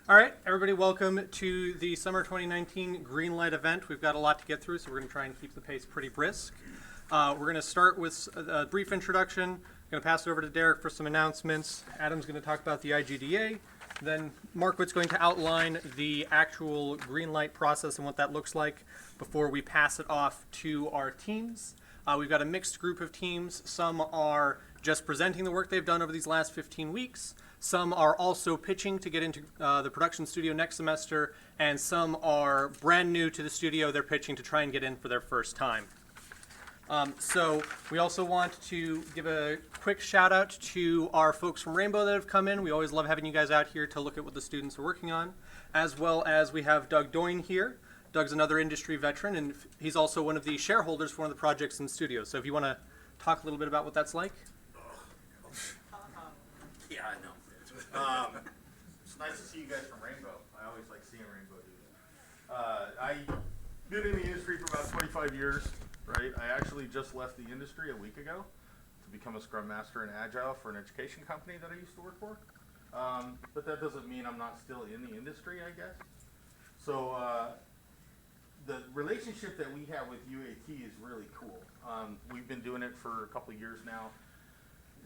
All right, everybody, welcome to the Summer 2019 Greenlight event. We've got a lot to get through, so we're going to try and keep the pace pretty brisk. We're going to start with a brief introduction. I'm going to pass it over to Derek for some announcements. Adam's going to talk about the IGDA. Then Markwood's going to outline the actual Greenlight process and what that looks like before we pass it off to our teams. We've got a mixed group of teams. Some are just presenting the work they've done over these last 15 weeks. Some are also pitching to get into the production studio next semester, and some are brand new to the studio. They're pitching to try and get in for their first time. So we also want to give a quick shout out to our folks from Rainbow that have come in. We always love having you guys out here to look at what the students are working on, as well as we have Doug Doyne here. Doug's another industry veteran, and he's also one of the shareholders for one of the projects in the studio. So if you want to talk a little bit about what that's like. Yeah, I know. It's nice to see you guys from Rainbow. I always like seeing Rainbow do that. I've been in the industry for about 25 years, right? I actually just left the industry a week ago to become a Scrum Master in Agile for an education company that I used to work for. But that doesn't mean I'm not still in the industry, I guess. So the relationship that we have with UAT is really cool. We've been doing it for a couple of years now,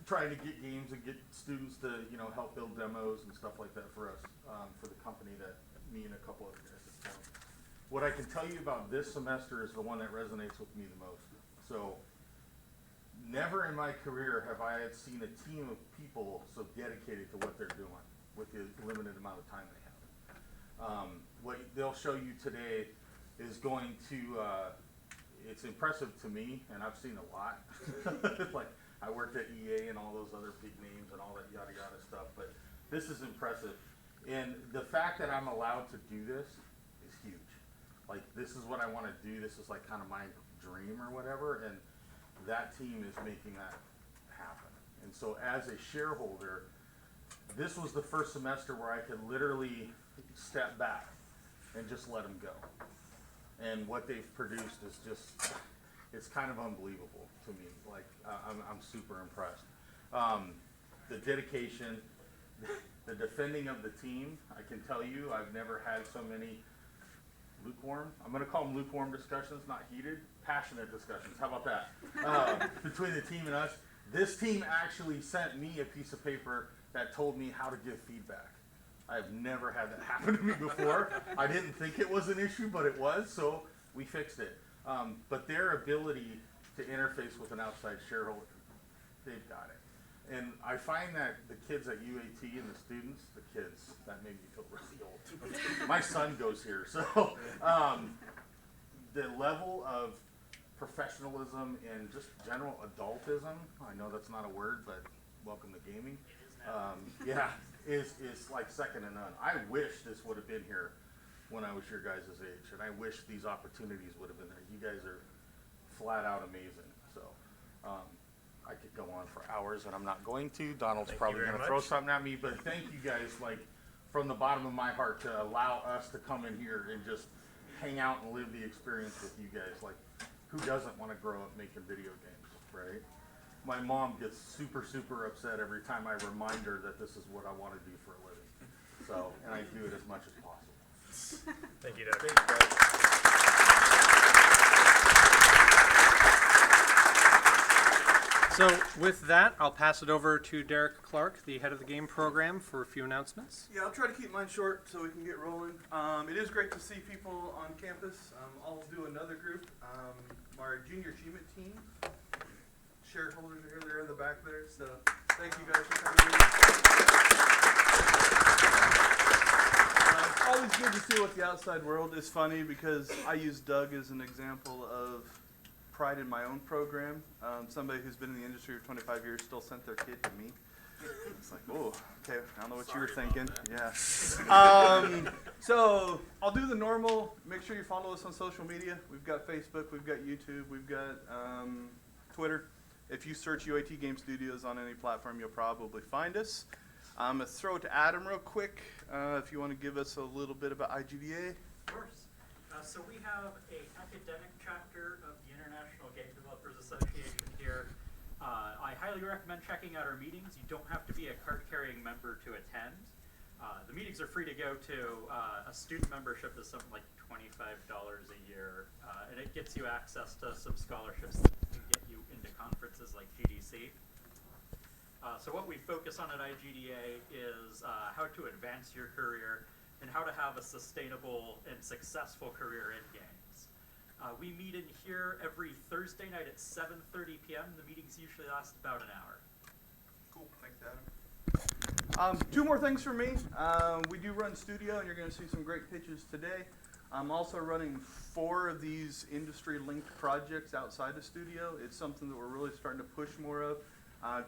trying to get games and get students to, help build demos and stuff like that for us, for the company that me and a couple of guys have formed. What I can tell you about this semester is the one that resonates with me the most. So never in my career have I seen a team of people so dedicated to what they're doing with the limited amount of time they have. What they'll show you today is going to, it's impressive to me, and I've seen a lot. Like, I worked at EA and all those other big names and all that yada yada stuff, but this is impressive. And the fact that I'm allowed to do this is huge. Like, this is what I want to do. This is like kind of my dream or whatever, and that team is making that happen. And so as a shareholder, this was the first semester where I could literally step back and just let them go. And what they've produced is just, it's kind of unbelievable to me. Like, I'm super impressed. The dedication, the defending of the team, I can tell you, I've never had so many lukewarm, I'm going to call them lukewarm discussions, not heated, passionate discussions. How about that? Between the team and us. This team actually sent me a piece of paper that told me how to give feedback. I've never had that happen to me before. I didn't think it was an issue, but it was, so we fixed it. But their ability to interface with an outside shareholder, they've got it. And I find that the kids at UAT and the students, that made me feel really old. My son goes here, so the level of professionalism and just general adultism, I know that's not a word, but welcome to gaming. Is like second to none. I wish this would have been here when I was your guys' age, and I wish these opportunities would have been there. You guys are flat out amazing. So I could go on for hours, and I'm not going to. Donald's probably going to throw something at me, but thank you guys, like, from the bottom of my heart, to allow us to come in here and just hang out and live the experience with you guys. Like, who doesn't want to grow up making video games, right? My mom gets super, super upset every time I remind her that this is what I want to do for a living. So, and I do it as much as possible. Thank you, Doug. Thanks, guys. So with that, I'll pass it over to Derek Clark, the head of the game program, for a few announcements. Yeah, I'll try to keep mine short so we can get rolling. It is great to see people on campus. I'll do another group. Our junior achievement team. Shareholders are here, they're in the back there, so thank you guys for coming in. It's always good to see what the outside world is. Funny because I use Doug as an example of pride in my own program. Somebody who's been in the industry for 25 years still sent their kid to me. It's like, oh, okay, I don't know what you were thinking. Yeah. So I'll do the normal. Make sure you follow us on social media. We've got Facebook, we've got YouTube, we've got Twitter. If you search UAT Game Studios on any platform, you'll probably find us. I'm going to throw it to Adam real quick, if you want to give us a little bit about IGDA. Of course. So we have an academic chapter of the International Game Developers Association here. I highly recommend checking out our meetings. You don't have to be a card-carrying member to attend. The meetings are free to go to. A student membership is something like $25 a year, and it gets you access to some scholarships that can get you into conferences like GDC. So what we focus on at IGDA is how to advance your career and how to have a sustainable and successful career in games. We meet in here every Thursday night at 7:30 p.m. The meetings usually last about an hour. Cool, thanks, Adam. Two more things for me. We do run studio, and you're going to see some great pitches today. I'm also running 4 of these industry-linked projects outside of studio. It's something that we're really starting to push more of.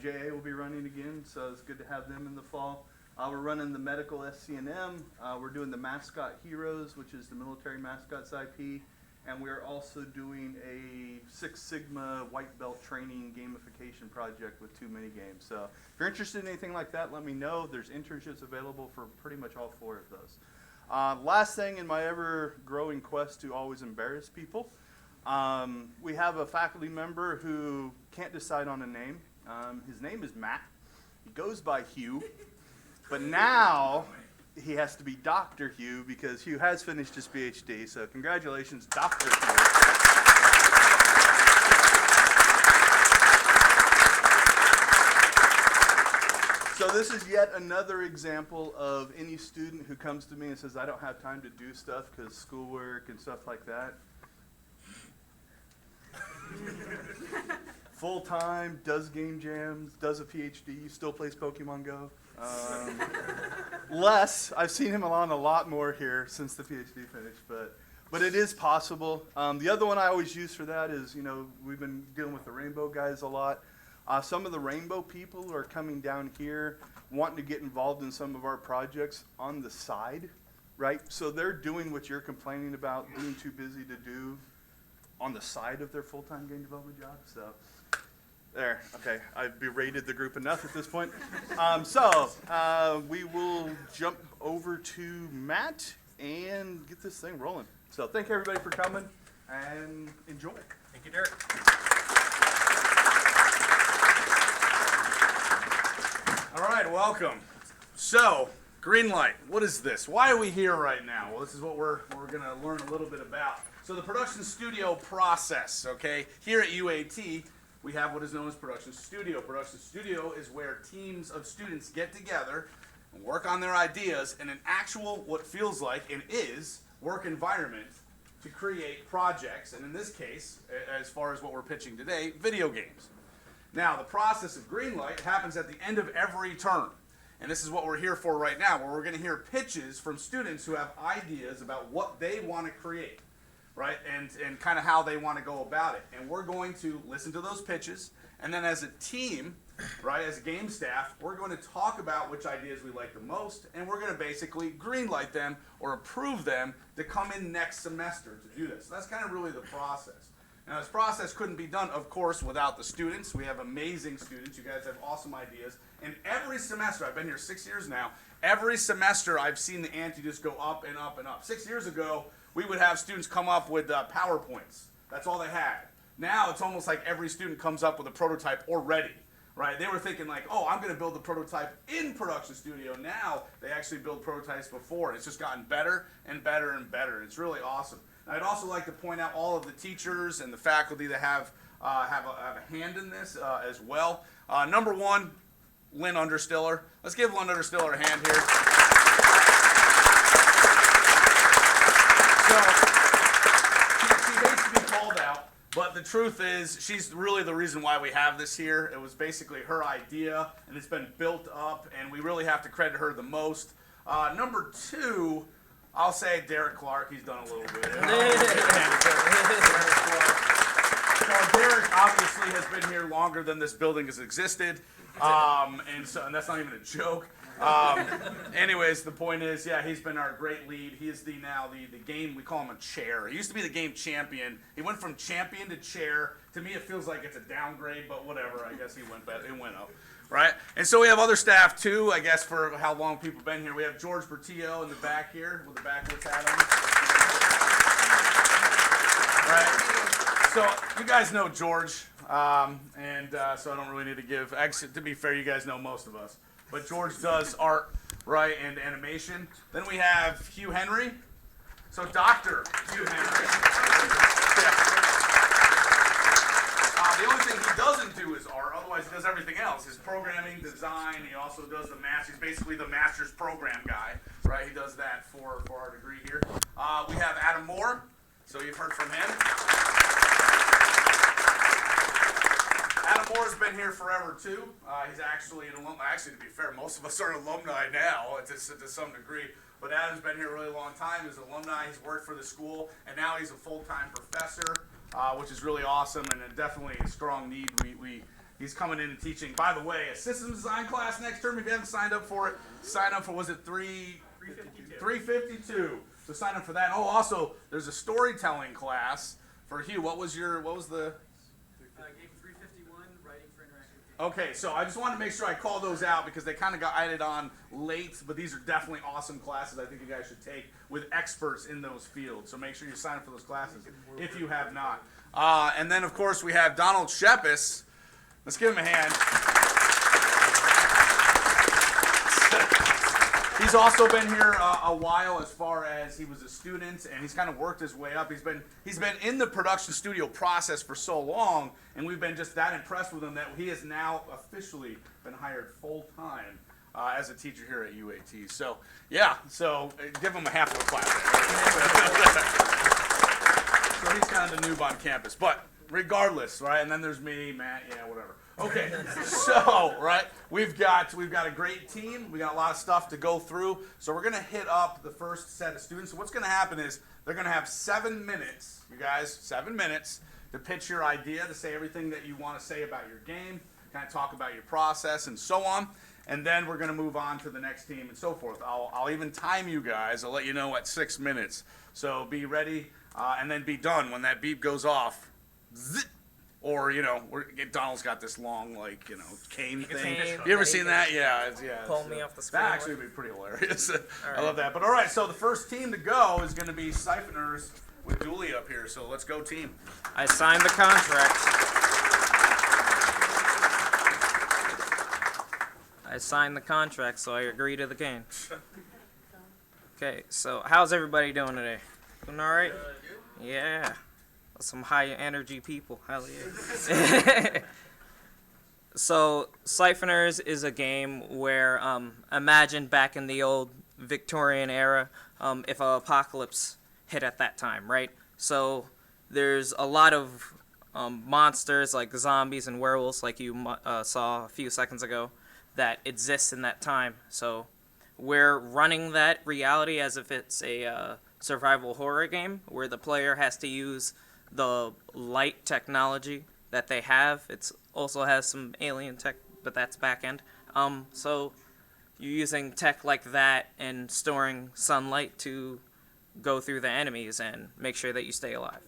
JA will be running again, so it's good to have them in the fall. We're running the medical SC&M. We're doing the Mascot Heroes, which is the military mascots IP. And we're also doing a Six Sigma white belt training gamification project with 2 mini games. So if you're interested in anything like that, let me know. There's internships available for pretty much all 4 of those. Last thing in my ever-growing quest to always embarrass people, we have a faculty member who can't decide on a name. His name is Matt. He goes by Hugh, but now he has to be Dr. Hugh because Hugh has finished his PhD. So congratulations, Dr. Hugh. So this is yet another example of any student who comes to me and says, I don't have time to do stuff because schoolwork and stuff like that. Full-time, does game jams, does a PhD, still plays Pokemon Go. Less, I've seen him on a lot more here since the PhD finished, but it is possible. The other one I always use for that is, we've been dealing with the Rainbow guys a lot. Some of the Rainbow people are coming down here wanting to get involved in some of our projects on the side, right? So they're doing what you're complaining about, being too busy to do on the side of their full-time game development job. So there, okay, I've berated the group enough at this point. We will jump over to Matt and get this thing rolling. So thank everybody for coming and enjoy. Thank you, Derek. All right, welcome. So, Greenlight, what is this? Why are we here right now? Well, this is what we're going to learn a little bit about. So the production studio process, okay? Here at UAT, we have what is known as production studio. Production studio is where teams of students get together and work on their ideas in an actual, what feels like and is, work environment to create projects, and in this case, as far as what we're pitching today, video games. Now, the process of Greenlight happens at the end of every term. And this is what we're here for right now, where we're going to hear pitches from students who have ideas about what they want to create, right? And kind of how they want to go about it. And we're going to listen to those pitches, and then as a team, right, as a game staff, we're going to talk about which ideas we like the most, and we're going to basically greenlight them or approve them to come in next semester to do this. So that's kind of really the process. Now, this process couldn't be done, of course, without the students. We have amazing students. You guys have awesome ideas. And every semester, I've been here 6 years now, every semester I've seen the ante just go up and up and up. 6 years ago, we would have students come up with PowerPoints. That's all they had. Now, it's almost like every student comes up with a prototype already, right? They were thinking like, oh, I'm going to build the prototype in production studio. Now, they actually build prototypes before. It's just gotten better and better and better. It's really awesome. I'd also like to point out all of the teachers and the faculty that have a hand in this as well. Number one, Lynn Understiller. Let's give Lynn Understiller a hand here. So, she hates to be called out, but the truth is she's really the reason why we have this here. It was basically her idea, and it's been built up, and we really have to credit her the most. Number two, I'll say Derek Clark. He's done a little bit. So Derek obviously has been here longer than this building has existed, and that's not even a joke. Anyways, the point is, yeah, he's been our great lead. He is now the game, we call him a chair. He used to be the game champion. He went from champion to chair. To me, it feels like it's a downgrade, but whatever. I guess it went up. Right? And so we have other staff too, I guess, for how long people have been here. We have George Bertillo in the back here with the backwoods hat on. Right? So you guys know George, so I don't really need to give, actually, to be fair, you guys know most of us. But George does art right, and animation. Then we have Hugh Henry. So Dr. Hugh Henry. Yeah. The only thing he doesn't do is art, otherwise he does everything else. His programming, design, he also does the master. He's basically the master's program guy, right? He does that for our degree here. We have Adam Moore, so you've heard from him. Adam Moore's been here forever too. He's actually an alumni. Actually, to be fair, most of us are alumni now to some degree. But Adam's been here a really long time. He's an alumni. He's worked for the school, and now he's a full-time professor, which is really awesome and definitely a strong need. He's coming in and teaching. By the way, a systems design class next term. If you haven't signed up for it, sign up for, was it 352? So sign up for that. Oh, also, there's a storytelling class for Hugh. What was the? Game 351, writing for interactive games. Okay, so I just wanted to make sure I call those out because they kind of got added on late, but these are definitely awesome classes I think you guys should take with experts in those fields. So make sure you sign up for those classes if you have not. And then, of course, we have Donald Shepis. Let's give him a hand. He's also been here a while as far as he was a student, and he's kind of worked his way up. He's been in the production studio process for so long, and we've been just that impressed with him that he has now officially been hired full-time as a teacher here at UAT. So, yeah, give him a half of a clap. So he's kind of the noob on campus, but regardless, right? And then there's me, Matt, yeah, whatever. Okay, so, right, we've got a great team. We got a lot of stuff to go through. So we're going to hit up the first set of students. So what's going to happen is they're going to have 7 minutes, you guys, 7 minutes to pitch your idea, to say everything that you want to say about your game, kind of talk about your process and so on. And then we're going to move on to the next team and so forth. I'll even time you guys. I'll let you know at 6 minutes. So be ready and then be done when that beep goes off. Zit. Or, Donald's got this long, cane thing. You ever seen that? Yeah. Pull me off the screen. That actually would be pretty hilarious. I love that. But all right, so the first team to go is going to be Siphoners with Dooley up here. So let's go, team. I signed the contract. So I agree to the game. Okay, so how's everybody doing today? Doing all right? Yeah. Some high energy people. Hell yeah. So Siphoners is a game where imagine back in the old Victorian era, if an apocalypse hit at that time, right? So there's a lot of monsters like zombies and werewolves, like you saw a few seconds ago, that exist in that time. So we're running that reality as if it's a survival horror game where the player has to use the light technology that they have. It also has some alien tech, but that's back end. So you're using tech like that and storing sunlight to go through the enemies and make sure that you stay alive.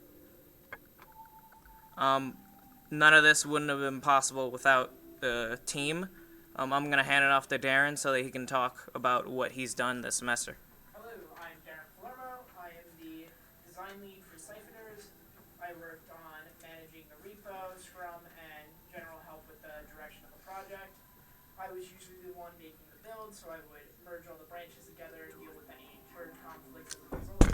None of this wouldn't have been possible without the team. I'm going to hand it off to Darren so that he can talk about what he's done this semester. Hello, I'm Darren Palermo. I am the design lead for Siphoners. I worked on managing the repo, Scrum, and general help with the direction of the project. I was usually the one making the build, so I would merge all the branches together and deal with any merge conflicts as a result of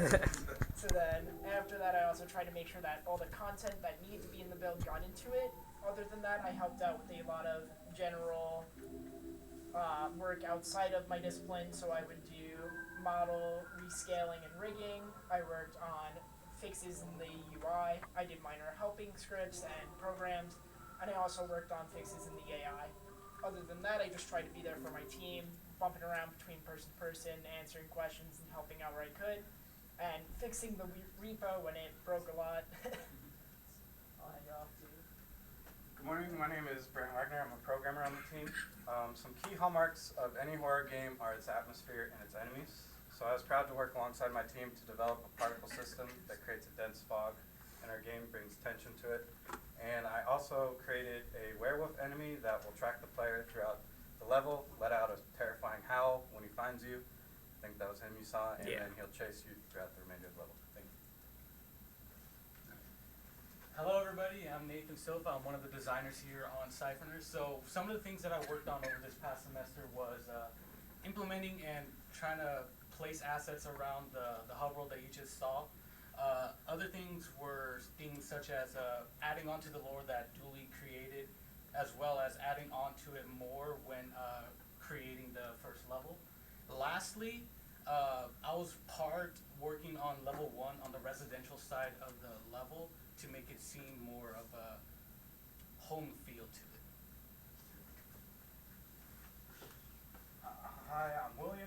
that. So then, after that, I also tried to make sure that all the content that needed to be in the build got into it. Other than that, I helped out with a lot of general work outside of my discipline, so I would do model rescaling and rigging. I worked on fixes in the UI. I did minor helping scripts and programs, and I also worked on fixes in the AI. Other than that, I just tried to be there for my team, bumping around between person to person, answering questions and helping out where I could, and fixing the repo when it broke a lot. I'll hand it off to you. Good morning, my name is Brent Wagner. I'm a programmer on the team. Some key hallmarks of any horror game are its atmosphere and its enemies. So I was proud to work alongside my team to develop a particle system that creates a dense fog, and our game brings tension to it. And I also created a werewolf enemy that will track the player throughout the level, let out a terrifying howl when he finds you. I think that was him you saw, and then he'll chase you throughout the remainder of the level. Thank you. Hello everybody, I'm Nathan Silva. I'm one of the designers here on Siphoners. So some of the things that I worked on over this past semester was implementing and trying to place assets around the hub world that you just saw. Other things were things such as adding onto the lore that Dooley created, as well as adding onto it more when creating the first level. Lastly, I was part working on level 1 on the residential side of the level to make it seem more of a home feel to it. Hi, I'm William.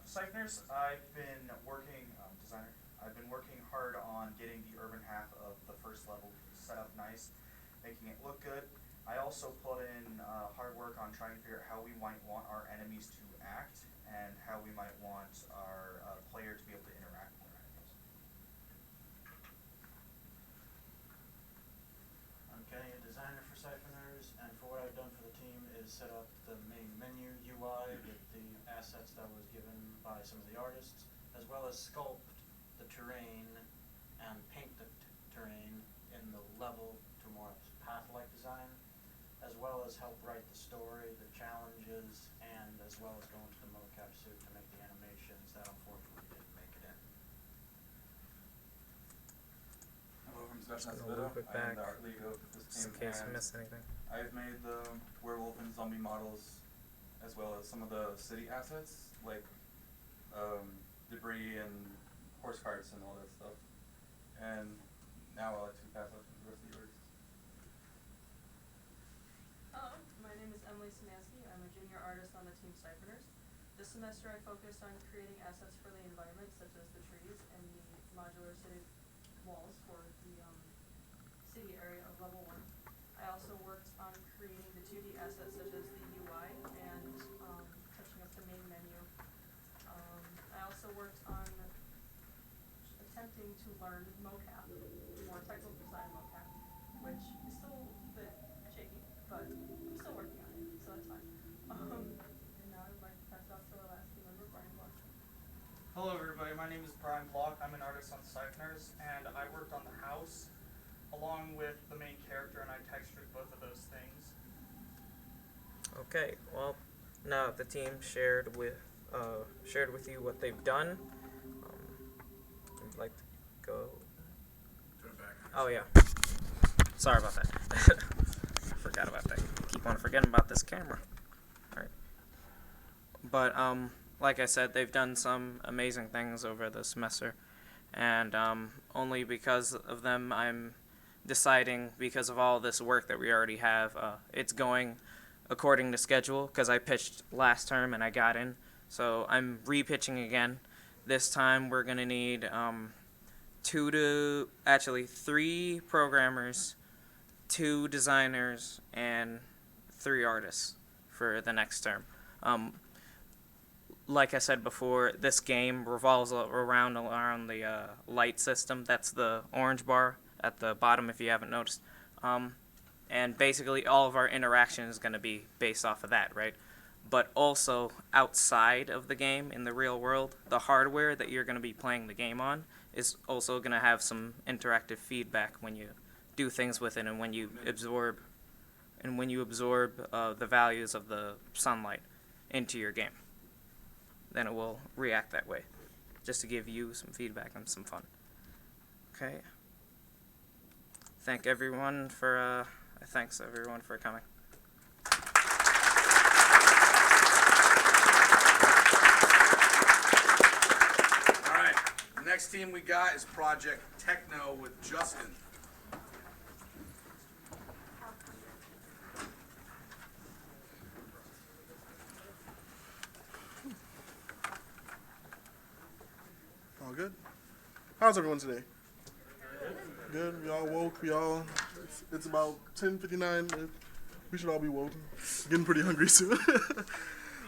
Siphoners, I've been working, designer, I've been working hard on getting the urban half of the first level set up nice, making it look good. I also put in hard work on trying to figure out how we might want our enemies to act and how we might want our player to be able to interact with our enemies. I'm Kenny, a designer for Siphoners, and for what I've done for the team is set up the main menu UI with the assets that was given by some of the artists, as well as sculpt the terrain and paint the terrain in the level to more path-like design, as well as help write the story, the challenges, and as well as go into the mocap suit to make the animations that unfortunately didn't make it in. Hello, I'm Sebastian Just gonna Acevedo. loop it I am back, the art lead of this just in team, case I and missed anything. I've made the werewolf and zombie models, as well as some of the city assets, like debris and horse carts and all that stuff. And now I'll let you pass up to the rest of yours. Hello, my name is Emily Szymanski. I'm a junior artist on the team Siphoners. This semester I focused on creating assets for the environment, such as the trees and the modular city walls for the city area of level 1. I also worked on creating the 2D assets such as the UI and touching up the main menu. I also worked on attempting to learn mocap, more technical design mocap, which is still a bit shaky, but I'm still working on it, so that's fine. And now I'd like to pass it off to our last team member, Brian Block. Hello everybody, my name is Brian Block. I'm an artist on Siphoners, and I worked on the house along with the main character, and I textured both of those things. Okay, well, now the team shared with you what they've done. I'd like to go. Turn it back. Oh yeah, sorry about that. Forgot about that. Keep on forgetting about this camera. All right, but like I said, they've done some amazing things over the semester, and only because of them, I'm deciding, because of all this work that we already have, it's going according to schedule, because I pitched last term and I got in, so I'm re-pitching again. This time we're gonna need 3 programmers, 2 designers, and 3 artists for the next term. Like I said before, this game revolves around the light system. That's the orange bar at the bottom, if you haven't noticed. And basically all of our interaction is going to be based off of that, right? But also outside of the game, in the real world, the hardware that you're going to be playing the game on is also going to have some interactive feedback when you do things with it, and when you absorb the values of the sunlight into your game. Then it will react that way, just to give you some feedback and some fun. Okay. Thanks everyone for coming. All right, the next team we got is Project Techno with Justin. All good? How's everyone today? Good. We all woke. It's about 10:59. We should all be woke. Getting pretty hungry soon.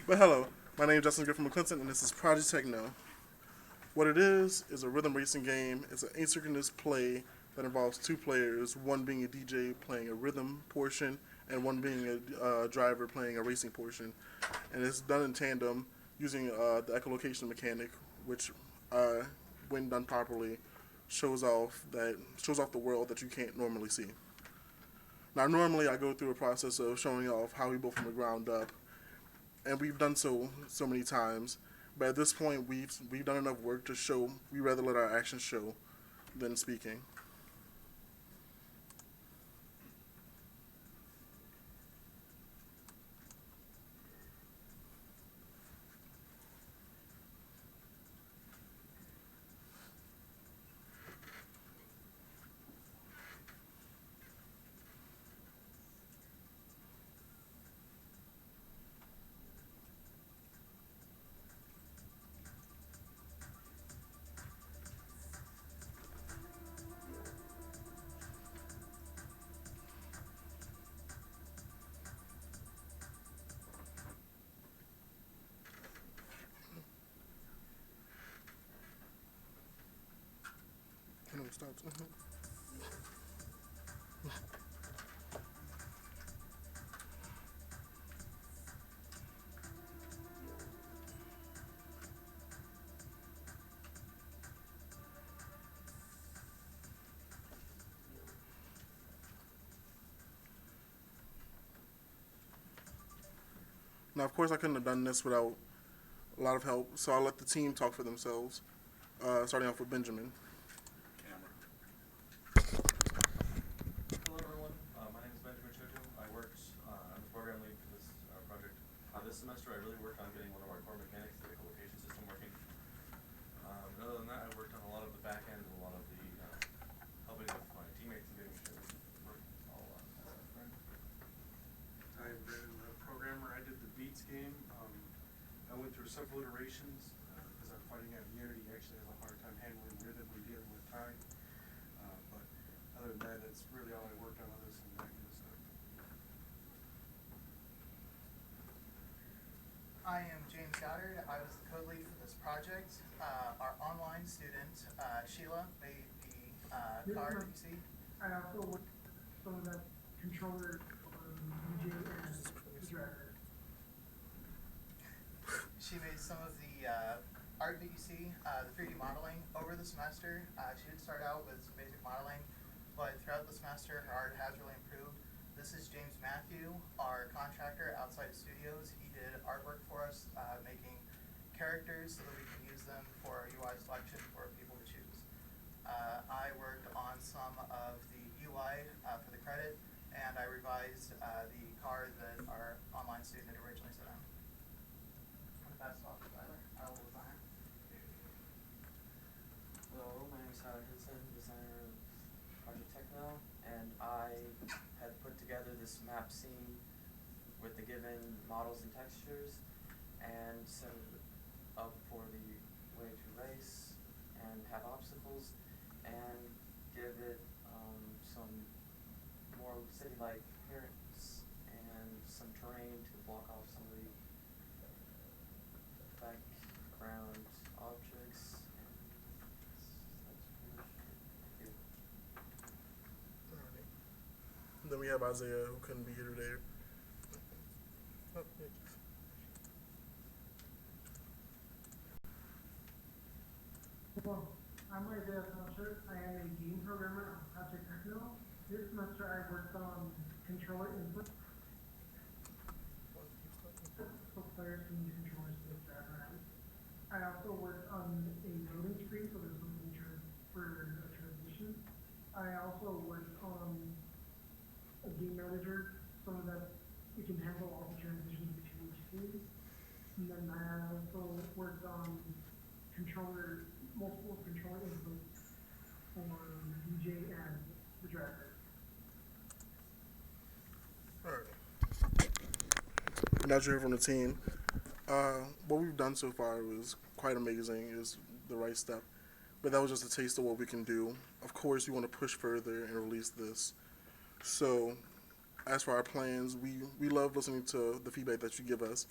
But hello, my name is Justin Griffin McClinton, and this is Project Techno. What it is a rhythm racing game. It's an asynchronous play that involves 2 players, one being a DJ playing a rhythm portion, and one being a driver playing a racing portion. And it's done in tandem using the echolocation mechanic, which when done properly, shows off the world that you can't normally see. Now, normally I go through a process of showing off how we built from the ground up, and we've done so many times. But at this point, we've done enough work to show. We rather let our actions show than speaking. I know it stops. Now, of course, I couldn't have done this without a lot of help, so I'll let the team talk for themselves, starting off with Benjamin. Hello everyone, my name is Benjamin Choto. I worked, I'm the program lead for this project. This semester I really worked on getting one of our core mechanics, the co-location system, working. Other than that, I worked on a lot of the back end and a lot of the helping with my teammates and getting sure it worked all right. I've been a programmer. I did the Beats game. I went through several iterations because I'm finding out Unity actually has a hard time handling rhythm when dealing with time. But other than that, that's really all I worked on other than that kind of stuff. I am James Goddard. I was the code lead for this project. Our online student, Sheila, made the card that you see. I also worked some of that controller DJ and driver. She made some of the art that you see, the 3D modeling over the semester. She did start out with some basic modeling, but throughout the semester her art has really improved. This is James Matthew, our contractor outside of studios. He did artwork for us, making characters so that we can use them for our UI selection for people to choose. I worked on some of the UI for the credit, and I revised the card that our online student had originally set on. I'm going to pass it off to Tyler, our old designer. Hello, my name is Tyler Hinson, designer of Project Techno, and I had put together this map scene with the given models and textures and set it up for the way to race and have obstacles and give it some more city-like appearance and some terrain to block off some of the background objects, and that's pretty much it. Thank you. Alrighty. Then we have Isaiah, who couldn't be here today. Oh, yeah. Well, I'm Isaiah Sancher. I am a game programmer on Project Techno. This semester I worked on controller input. So players can use controllers to drive around. I also worked on a loading screen, so there's something for a transition. I also worked on a game manager so that we can handle all the transitions between each scene. And then I also worked on multiple controller inputs for the DJ and the driver. Alright. Now that you're here from the team, what we've done so far was quite amazing. It was the right step. But that was just a taste of what we can do. Of course, we want to push further and release this. So, as for our plans, we love listening to the feedback that you give us.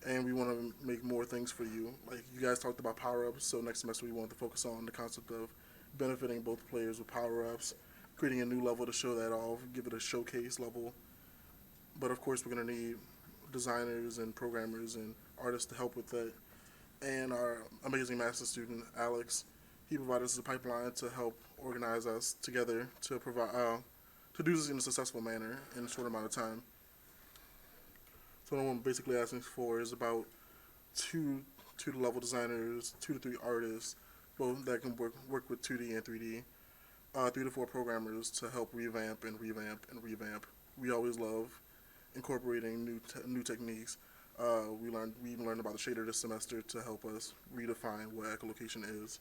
And we want to make more things for you. Like you guys talked about power-ups, so next semester we want to focus on the concept of benefiting both players with power-ups, creating a new level to show that off, give it a showcase level. But of course we're going to need designers and programmers and artists to help with that. And our amazing master student, Alex, he provided us a pipeline to help organize us together to provide to do this in a successful manner in a short amount of time. So what I'm basically asking for is about two to level designers, 2 to 3 artists, both that can work with 2D and 3D, 3 to 4 programmers to help revamp and revamp and revamp. We always love incorporating new techniques. We even learned about the shader this semester to help us redefine what echolocation is,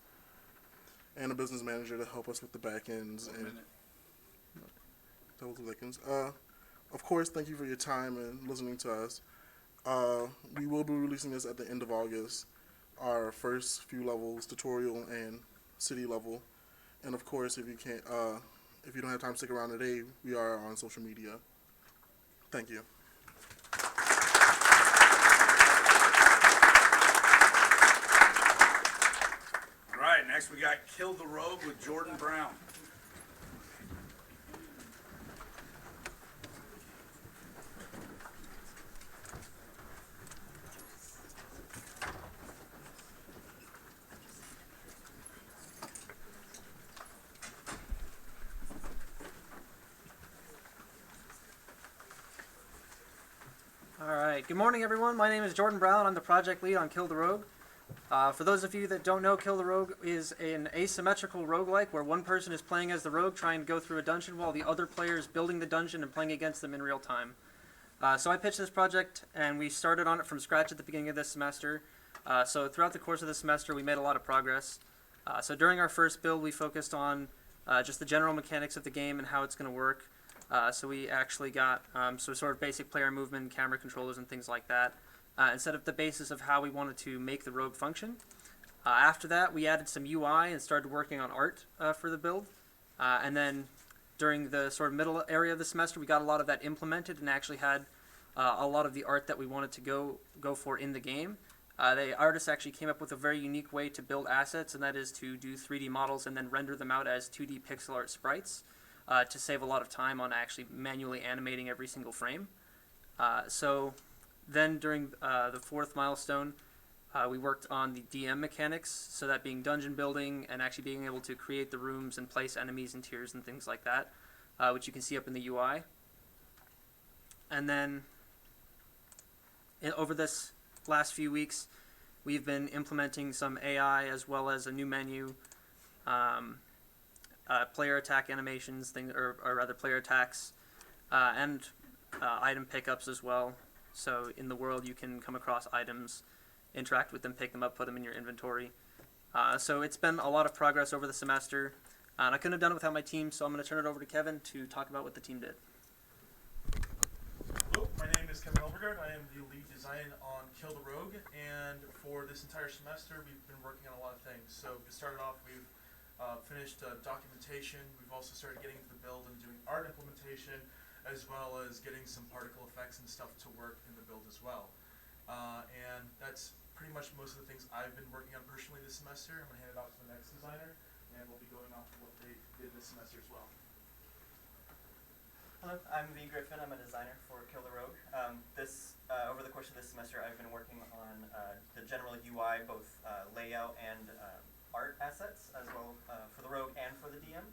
and a business manager to help us with the back ends and of course, thank you for your time and listening to us. We will be releasing this at the end of August, our first few levels, tutorial and city level. And of course, if you don't have time to stick around today, we are on social media. Thank you. All right, next we got Kill the Rogue with Jordan Brown. Alright, good morning everyone. My name is Jordan Brown. I'm the project lead on Kill the Rogue. For those of you that don't know, Kill the Rogue is an asymmetrical roguelike where one person is playing as the rogue trying to go through a dungeon while the other player is building the dungeon and playing against them in real time. So I pitched this project and we started on it from scratch at the beginning of this semester. So throughout the course of this semester we made a lot of progress. So during our first build we focused on just the general mechanics of the game and how it's going to work. So we actually got some sort of basic player movement, camera controllers, and things like that, and set up the basis of how we wanted to make the rogue function. After that, we added some UI and started working on art for the build. And then during the sort of middle area of the semester, we got a lot of that implemented and actually had a lot of the art that we wanted to go for in the game. The artists actually came up with a very unique way to build assets, and that is to do 3D models and then render them out as 2D pixel art sprites. To save a lot of time on actually manually animating every single frame. So then during the fourth milestone, we worked on the DM mechanics, so that being dungeon building and actually being able to create the rooms and place enemies and tiers and things like that, which you can see up in the UI. And then over this last few weeks, we've been implementing some AI as well as a new menu, player attack animations, or rather player attacks, and item pickups as well. So in the world you can come across items, interact with them, pick them up, put them in your inventory. So it's been a lot of progress over the semester, and I couldn't have done it without my team, so I'm going to turn it over to Kevin to talk about what the team did. Hello, my name is Kevin Overgaard. I am the lead design on Kill the Rogue, and for this entire semester we've been working on a lot of things. So to start it off, we've finished documentation. We've also started getting into the build and doing art implementation, as well as getting some particle effects and stuff to work in the build as well. And that's pretty much most of the things I've been working on personally this semester. I'm going to hand it off to the next designer, and we'll be going off of what they did this semester as well. Hello, I'm V. Griffin. I'm a designer for Kill the Rogue. Over the course of this semester, I've been working on the general UI, both layout and art assets, as well for the Rogue and for the DM,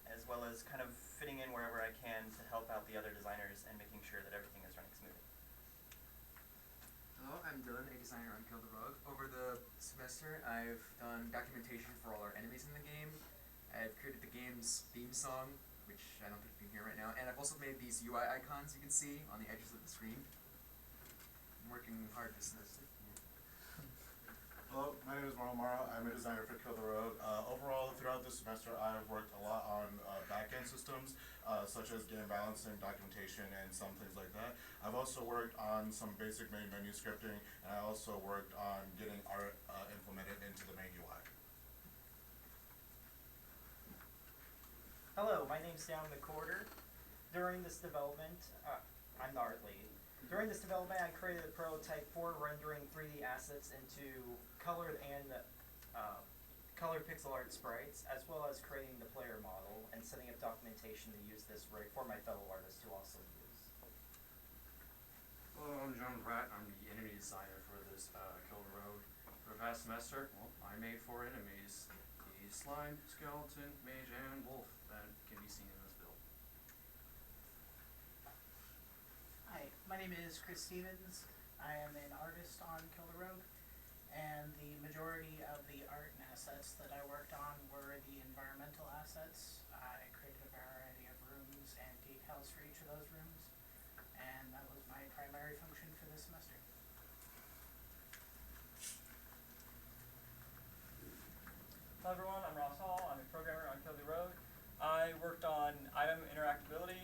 as well as kind of fitting in wherever I can to help out the other designers and making sure that everything is running smoothly. Hello, I'm Dylan, a designer on Kill the Rogue. Over the semester, I've done documentation for all our enemies in the game. I've created the game's theme song, which I don't think you can hear right now, and I've also made these UI icons you can see on the edges of the screen. I'm working hard this semester. Hello, my name is Marlon Mara. I'm a designer for Kill the Rogue. Overall, throughout this semester, I've worked a lot on back-end systems, such as game balancing, documentation, and some things like that. I've also worked on some basic main menu scripting, and I also worked on getting art implemented into the main UI. Hello, my name's Sam McCorder. During this development, I'm the art lead. During this development, I created a prototype for rendering 3D assets into colored and colored pixel art sprites, as well as creating the player model and setting up documentation to use this rig for my fellow artists to also use. Hello, I'm John Pratt. I'm the enemy designer for this Kill the Rogue. We've past semester, well, I made 4 enemies. The slime, skeleton, mage, and wolf that can be seen in this build. Hi, my name is Chris Stevens. I am an artist on Kill the Rogue, and the majority of the art and assets that I worked on were the environmental assets. I created a variety of rooms and decals for each of those rooms, and that was my primary function for this semester. Hello everyone, I'm Ross Hall. I'm a programmer on Kill the Rogue. I worked on item interactability,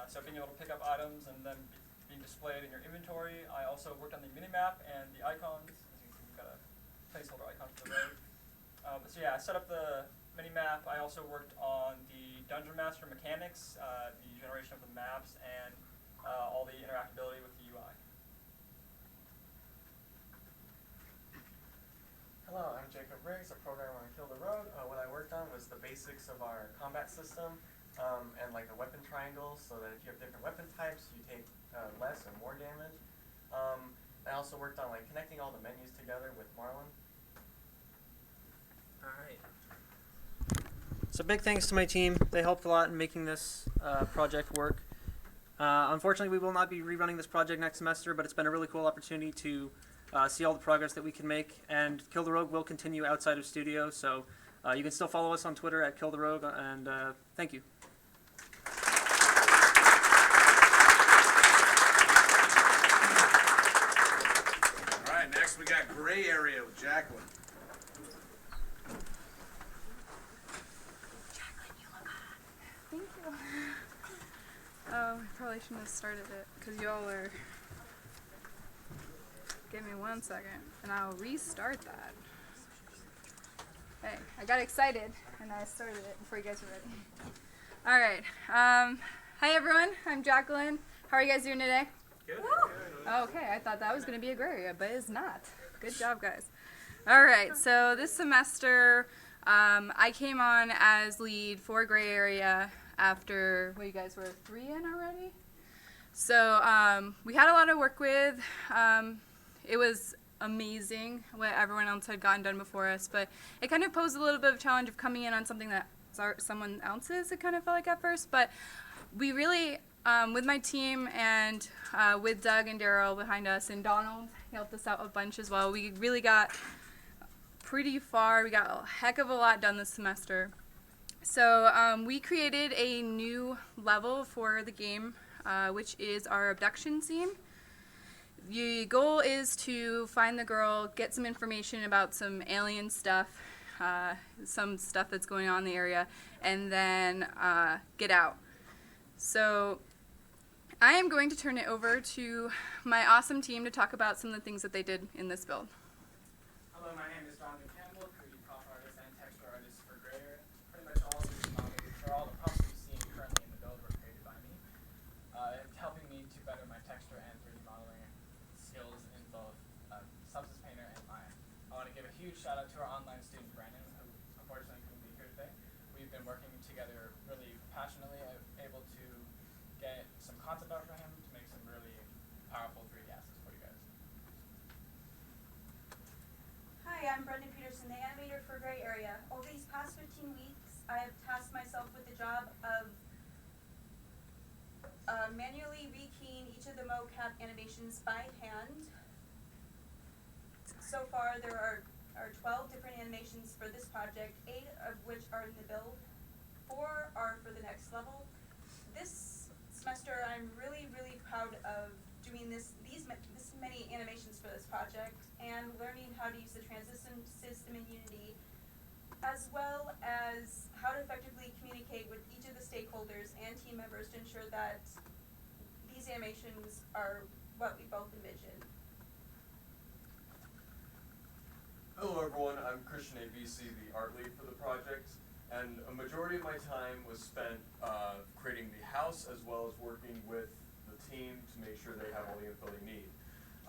so being able to pick up items and then being displayed in your inventory. I also worked on the minimap and the icons. As you can see, we've got a placeholder icon for the road. So yeah, I set up the minimap. I also worked on the Dungeon Master mechanics, the generation of the maps, and all the interactability with the UI. Hello, I'm Jacob Briggs, a programmer on Kill the Rogue. What I worked on was the basics of our combat system and like a weapon triangle, so that if you have different weapon types, you take less or more damage. I also worked on like connecting all the menus together with Marlin. Alright. So big thanks to my team. They helped a lot in making this project work. Unfortunately, we will not be rerunning this project next semester, but it's been a really cool opportunity to see all the progress that we can make. And Kill the Rogue will continue outside of studio, so you can still follow us on Twitter at Kill the Rogue, and thank you. All right, next we got Gray Area with Jacqueline. Thank you. Oh, I probably shouldn't have started it because y'all are. Give me 1 second and I'll restart that. Hey, I got excited and I started it before you guys were ready. Alright. Hi everyone, I'm Jacqueline. How are you guys doing today? Good. Okay, I thought that was going to be a gray area, but it's not. Good job, guys. Alright, so this semester I came on as lead for gray area after, what, you guys were 3 in already? So we had a lot to work with. It was amazing what everyone else had gotten done before us, but it kind of posed a little bit of a challenge of coming in on something that's someone else's, it kind of felt like at first. But we really, with my team and with Doug and Daryl behind us, and Donald helped us out a bunch as well, we really got pretty far. We got a heck of a lot done this semester. So we created a new level for the game, which is our abduction scene. The goal is to find the girl, get some information about some alien stuff, some stuff that's going on in the area, and then get out. So I am going to turn it over to my awesome team to talk about some of the things that they did in this build. Hello, my name is Donovan Campbell, creative prop artist and texture artist for Gray Area. Pretty much all of these models, or all the props you see currently in the build were created by me, helping me to better my texture and 3D modeling skills in both Substance Painter and Maya. I want to give a huge shout out to our online student Brandon, who unfortunately couldn't be here today. We've been working together really passionately, able to get some concept art for him to make some really powerful 3D assets for you guys. Hi, I'm Brendan Peterson, the animator for Gray Area. Over these past 15 weeks, I have tasked myself with the job of manually rekeying each of the mocap animations by hand. So far, there are 12 different animations for this project, 8 of which are in the build. 4 are for the next level. This semester, I'm really, really proud of doing this many animations for this project and learning how to use the transition system in Unity, as well as how to effectively communicate with each of the stakeholders and team members to ensure that these animations are what we both envisioned. Hello everyone, I'm Christian ABC, the art lead for the project, and a majority of my time was spent creating the house as well as working with the team to make sure they have all the info they need.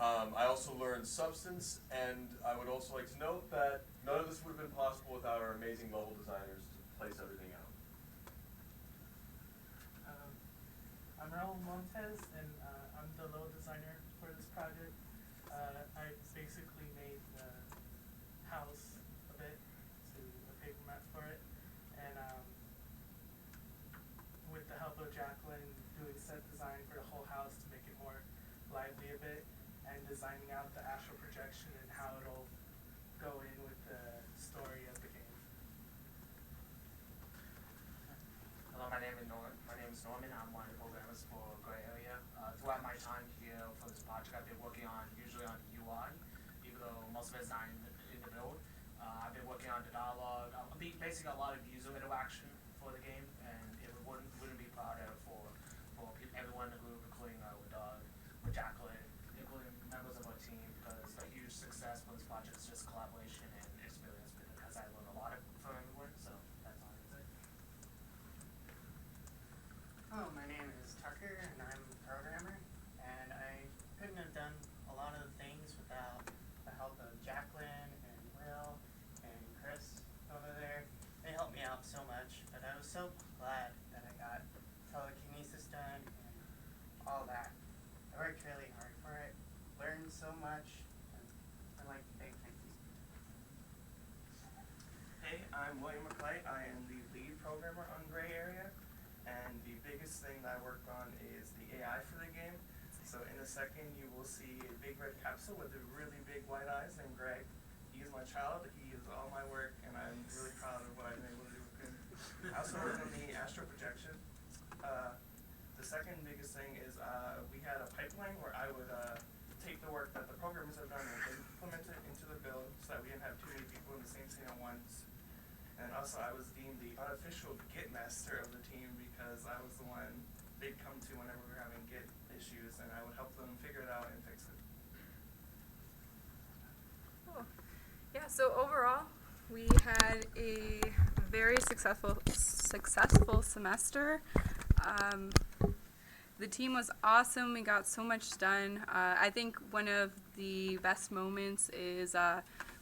I also learned Substance, and I would also like to note that none of this would have been possible without our amazing level designers to place everything out. I'm Raul Montes, and I'm the level designer for this project. I basically made the like set design for the whole house to make it more lively a bit, and designing out the astral projection and how it'll go in with the story of the game. Hello, my name is Norman. I'm one of the programmers for Gray Area. Throughout my time here for this project, I've been working on usually on UI, even though most of it is not in the build. I've been working on the dialogue, basically a lot of user interaction for the game, and it wouldn't be proud of for everyone who including with Jacqueline, including members of our team, because a huge success for this project is just collaboration and experience, because I learned a lot from everyone. So that's all I can say. Hello, my name is Tucker, and I'm a programmer, and I couldn't have done a lot of the things without the help of Jacqueline and Will and Chris over there. They helped me out so much, but I was so glad that I got telekinesis done and all that. I worked really hard for it, learned so much, and I'd like to thank my team. Hey, I'm William McClay. I am the lead programmer on Gray Area, and the biggest thing that I worked on is the AI for the game. So in a second, you will see a big red capsule with the really big white eyes named Greg. He is my child. He is all my work, and I'm really proud of what I've been able to do with him. I also worked on the astral projection. The second biggest thing is we had a pipeline where I would take the work that the programmers have done and implement it into the build so that we didn't have too many people in the same scene at once. And also I was deemed the unofficial Git master of the team because I was the one they'd come to whenever we were having Git issues, and I would help them figure it out and fix it. Cool. Yeah, so overall, we had a very successful semester. The team was awesome. We got so much done. I think one of the best moments is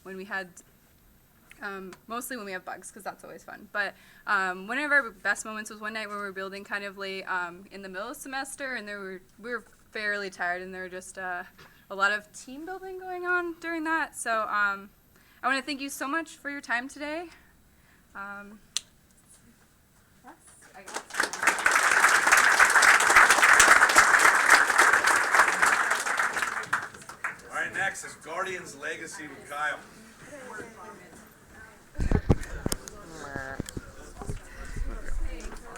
when we had, mostly when we have bugs, because that's always fun. But one of our best moments was one night when we were building kind of late in the middle of the semester, and we were fairly tired, and there were just a lot of team building going on during that. So I want to thank you so much for your time today. Yes, I guess. All right, next is Guardian's Legacy with Kyle.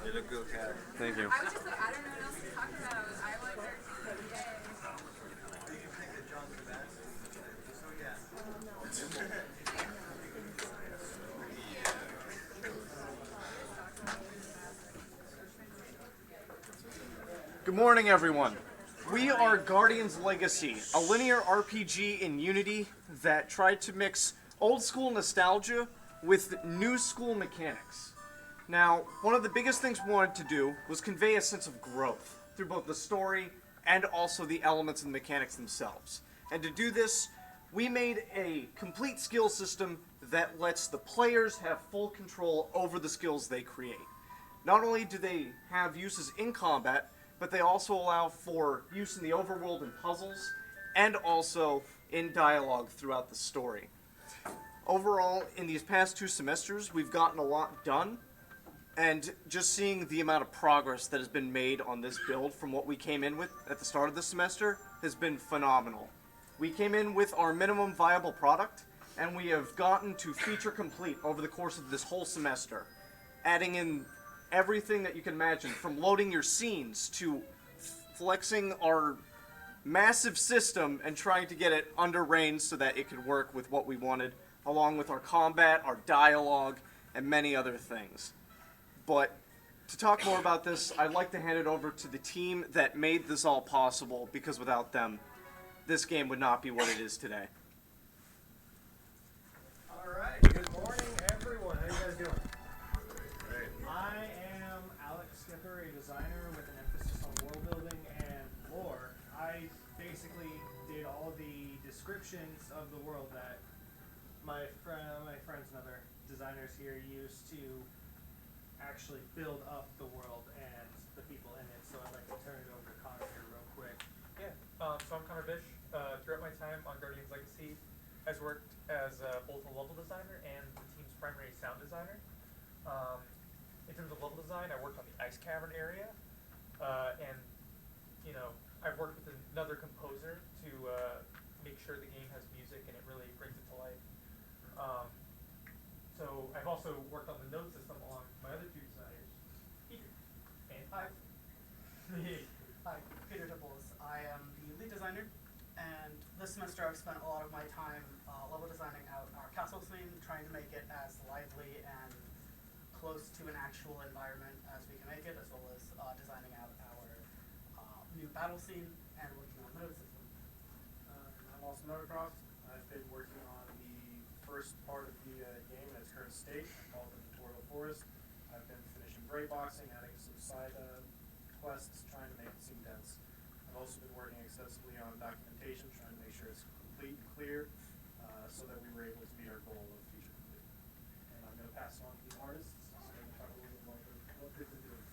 You look good, Kat. Thank you. I was just like, I don't know what else to talk about. I was Good morning, everyone. We are Guardian's Legacy, a linear RPG in Unity that tried to mix old school nostalgia with new school mechanics. Now, one of the biggest things we wanted to do was convey a sense of growth through both the story and also the elements and mechanics themselves. And to do this, we made a complete skill system that lets the players have full control over the skills they create. Not only do they have uses in combat, but they also allow for use in the overworld and puzzles, and also in dialogue throughout the story. Overall, in these past 2 semesters, we've gotten a lot done, and just seeing the amount of progress that has been made on this build from what we came in with at the start of the semester has been phenomenal. We came in with our minimum viable product, and we have gotten to feature complete over the course of this whole semester, adding in everything that you can imagine, from loading your scenes to flexing our massive system and trying to get it under range so that it could work with what we wanted, along with our combat, our dialogue, and many other things. But to talk more about this, I'd like to hand it over to the team that made this all possible, because without them, this game would not be what it is today. Alright, good morning everyone. How you guys doing? I am Alex Skipper, a designer with an emphasis on world building and lore. I basically did all the descriptions of the world that my friends and other designers here used to actually build up the world and the people in it. So I'd like to turn it over to Connor here real quick. Yeah, so I'm Connor Bish. Throughout my time on Guardian's Legacy, I've worked as both a level designer and the team's primary sound designer. In terms of level design, I worked on the ice cavern area. and you know, I've worked with another composer to make sure the game has music and it really brings it to life. So I've also worked on the node system along with my other two designers, Peter and Hi. Hi, Peter Tipples. I am the lead designer, and this semester I've spent a lot of my time level designing out our castle scene, trying to make it as lively and close to an actual environment as we can make it, as well as designing out our new battle scene and working on the node system. I'm also Motocross. I've been working on the first part of the game in its current state. I call it the Tutorial Forest. I've been finishing gray boxing, adding some side quests, trying to make it seem dense. I've also been working extensively on documentation, trying to make sure it's complete and clear, so that we were able to meet our goal of feature complete. And I'm going to pass it on to the artists, so they can talk a little bit more about what they've been doing.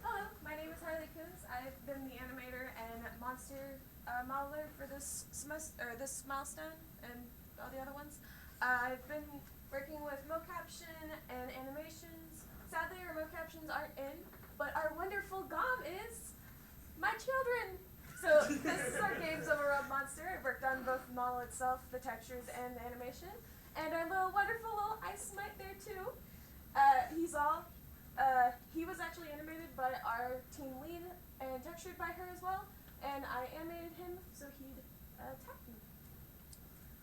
Hello, my name is Harley Coons. I've been the animator and monster modeler for this semester, or this milestone, and all the other ones. I've been working with mocaption and animations. Sadly, our mocaptions aren't in, but our wonderful GOM is my children. So this is our Games Over Road monster. I've worked on both the model itself, the textures, and the animation. And our little wonderful little ice mite there too. He was actually animated by our team lead and textured by her as well. And I animated him so he'd attack me.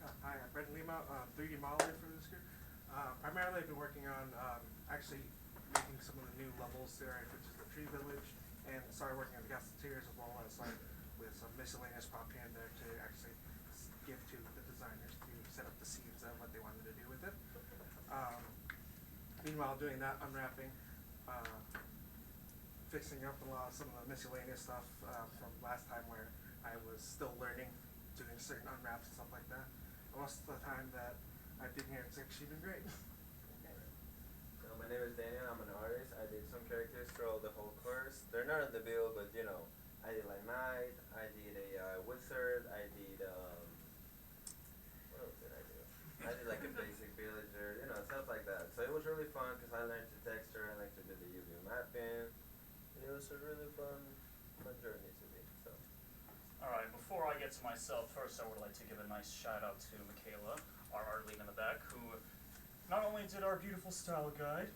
Hi, I'm Brendan Lima, 3D modeler for this group. Primarily I've been working on actually making some of the new levels there, which is the tree village, and started working on the cafeterias as well as with some miscellaneous prop hand there to actually give to the designers to set up the scenes of what they wanted to do with it. Meanwhile, doing that, unwrapping, fixing up some of the miscellaneous stuff from last time where I was still learning, doing certain unwraps and stuff like that. Most of the time that I've been here, it's actually been great. So my name is Daniel, I'm an artist. I did some characters throughout the whole course. They're not in the build, but you know, I did like Knight, I did a wizard, I did, what else did I do? I did like a basic villager, you know, stuff like that. So it was really fun because I learned to texture, I learned to do the UV mapping. It was a really fun journey to me, so. Alright, before I get to myself, first I would like to give a nice shout out to Michaela, our art lead in the back, who not only did our beautiful style guide,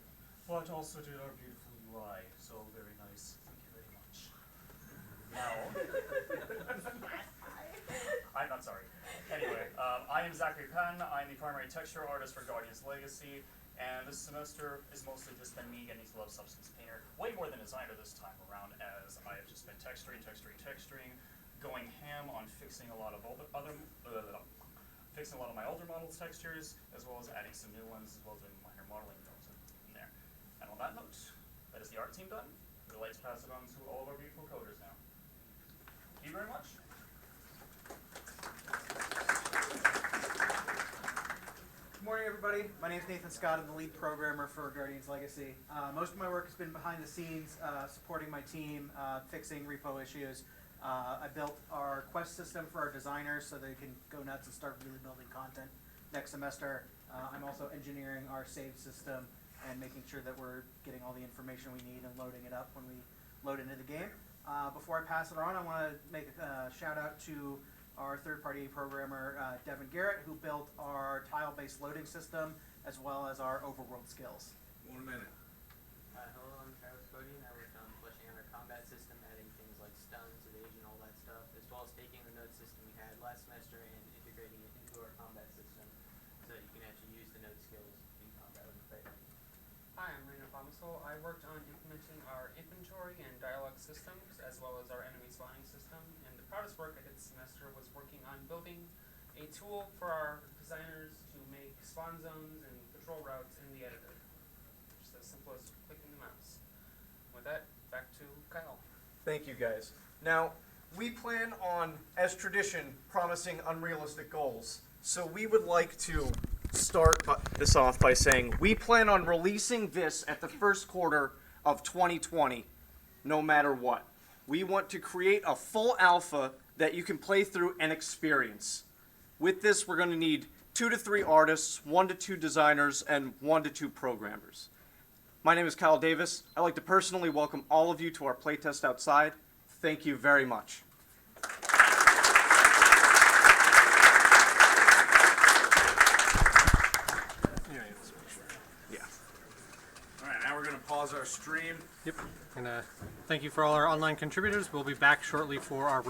but also did our beautiful UI. So very nice. Thank you very much. Now, I'm not sorry. Anyway, I am Zachary Patton. I'm the primary texture artist for Guardian's Legacy. And this semester is mostly just been me getting to love Substance Painter way more than designer this time around, as I have just been texturing, going ham on fixing a lot of fixing a lot of my older models' textures, as well as adding some new ones, as well as doing minor modeling notes in there. And on that note, that is the art team done. We'd like to pass it on to all of our beautiful coders now. Thank you very much. Good morning, everybody. My name is Nathan Scott. I'm the lead programmer for Guardian's Legacy. Most of my work has been behind the scenes, supporting my team, fixing repo issues. I built our quest system for our designers so they can go nuts and start really building content next semester. I'm also engineering our save system and making sure that we're getting all the information we need and loading it up when we load into the game. Before I pass it on, I want to make a shout out to our third-party programmer, Devin Garrett, who built our tile-based loading system, as well as our overworld skills. 1 minute. Hello, I'm Travis Cody, and I worked on fleshing out our combat system, adding things like stuns, evasion, all that stuff, as well as taking the node system we had last semester and integrating it into our combat system so that you can actually use the node skills in combat when you fight. Hi, I'm Reno Pomisol. I worked on implementing our inventory and dialogue systems, as well as our enemy spawning system. And the proudest work I did this semester was working on building a tool for our designers to make spawn zones and patrol routes in the editor. Just as simple as clicking the mouse. With that, back to Kyle. Thank you, guys. Now, we plan on, as tradition, promising unrealistic goals. So we would like to start this off by saying we plan on releasing this at the first quarter of 2020, no matter what. We want to create a full alpha that you can play through and experience. With this, we're going to need 2 to 3 artists, 1 to 2 designers, and 1 to 2 programmers. My name is Kyle Davis. I'd like to personally welcome all of you to our playtest outside. Thank you very much. Yeah. All right, now we're going to pause our stream. Yep. And thank you for all our online contributors. We'll be back shortly for our